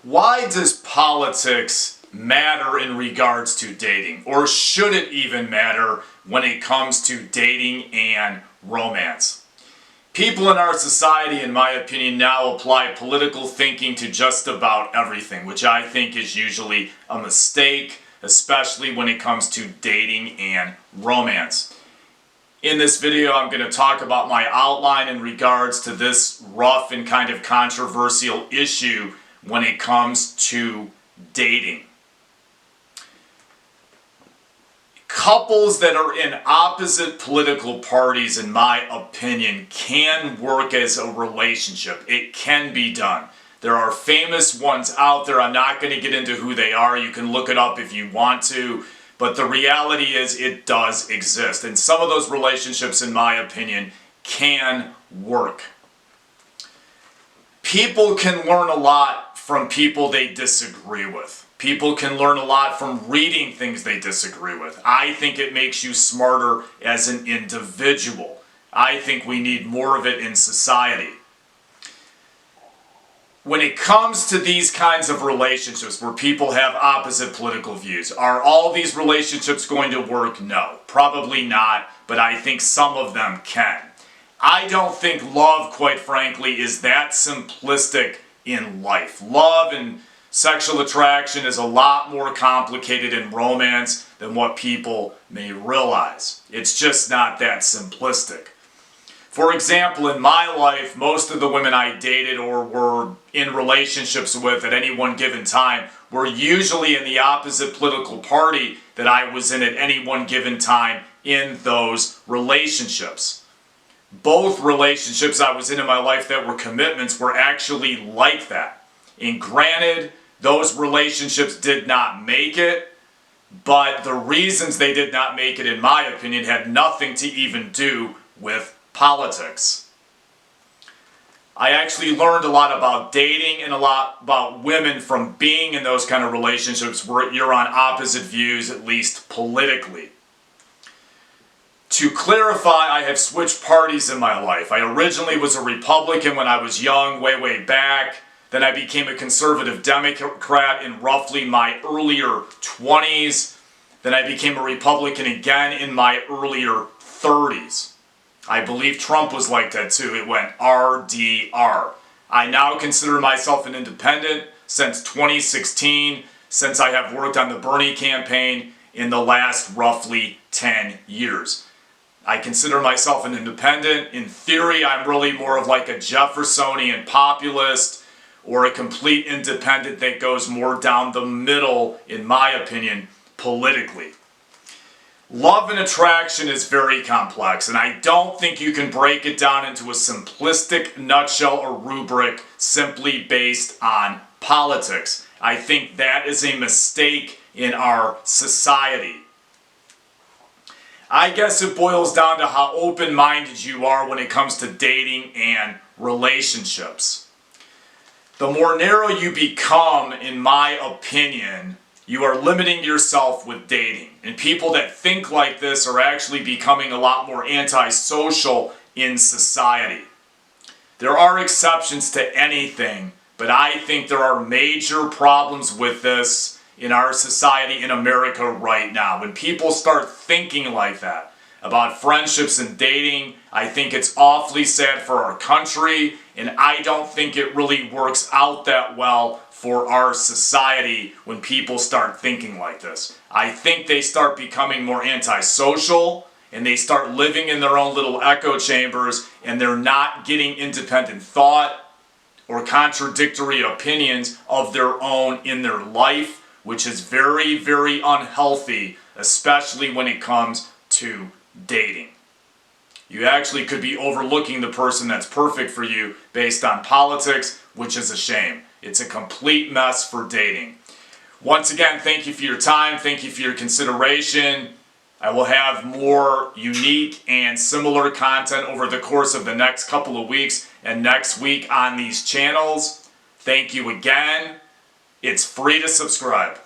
Why does politics matter in regards to dating? Or should it even matter when it comes to dating and romance? People in our society, in my opinion, now apply political thinking to just about everything, which I think is usually a mistake, especially when it comes to dating and romance. In this video, I'm going to talk about my outline in regards to this rough and kind of controversial issue when it comes to dating. Couples that are in opposite political parties, in my opinion, can work as a relationship. It can be done. There are famous ones out there. I'm not going to get into who they are. You can look it up if you want to. But the reality is it does exist. And some of those relationships, in my opinion, can work. People can learn a lot from people they disagree with. People can learn a lot from reading things they disagree with. I think it makes you smarter as an individual. I think we need more of it in society. When it comes to these kinds of relationships where people have opposite political views, are all these relationships going to work? No, probably not, but I think some of them can. I don't think love, quite frankly, is that simplistic in life. Love and sexual attraction is a lot more complicated in romance than what people may realize. It's just not that simplistic. For example, in my life, most of the women I dated or were in relationships with at any one given time were usually in the opposite political party that I was in at any one given time in those relationships. Both relationships I was in my life that were commitments were actually like that. And granted, those relationships did not make it, but the reasons they did not make it, in my opinion, had nothing to even do with politics. I actually learned a lot about dating and a lot about women from being in those kind of relationships where you're on opposite views, at least politically. To clarify, I have switched parties in my life. I originally was a Republican when I was young, way back. Then I became a conservative Democrat in roughly my earlier 20s. Then I became a Republican again in my earlier 30s. I believe Trump was like that too. It went RDR. I now consider myself an independent since 2016, since I have worked on the Bernie campaign in the last roughly 10 years. I consider myself an independent. In theory, I'm really more of like a Jeffersonian populist or a complete independent that goes more down the middle, in my opinion, politically. Love and attraction is very complex, and I don't think you can break it down into a simplistic nutshell or rubric simply based on politics. I think that is a mistake in our society. I guess it boils down to how open-minded you are when it comes to dating and relationships. The more narrow you become, in my opinion, you are limiting yourself with dating. And people that think like this are actually becoming a lot more antisocial in society. There are exceptions to anything, but I think there are major problems with this in our society in America right now. When people start thinking like that about friendships and dating, I think it's awfully sad for our country, and I don't think it really works out that well for our society when people start thinking like this. I think they start becoming more antisocial, and they start living in their own little echo chambers, and they're not getting independent thought or contradictory opinions of their own in their life, which is very unhealthy, especially when it comes to dating. You actually could be overlooking the person that's perfect for you based on politics, which is a shame. It's a complete mess for dating. Once again, thank you for your time. Thank you for your consideration. I will have more unique and similar content over the course of the next couple of weeks and next week on these channels. Thank you again. It's free to subscribe.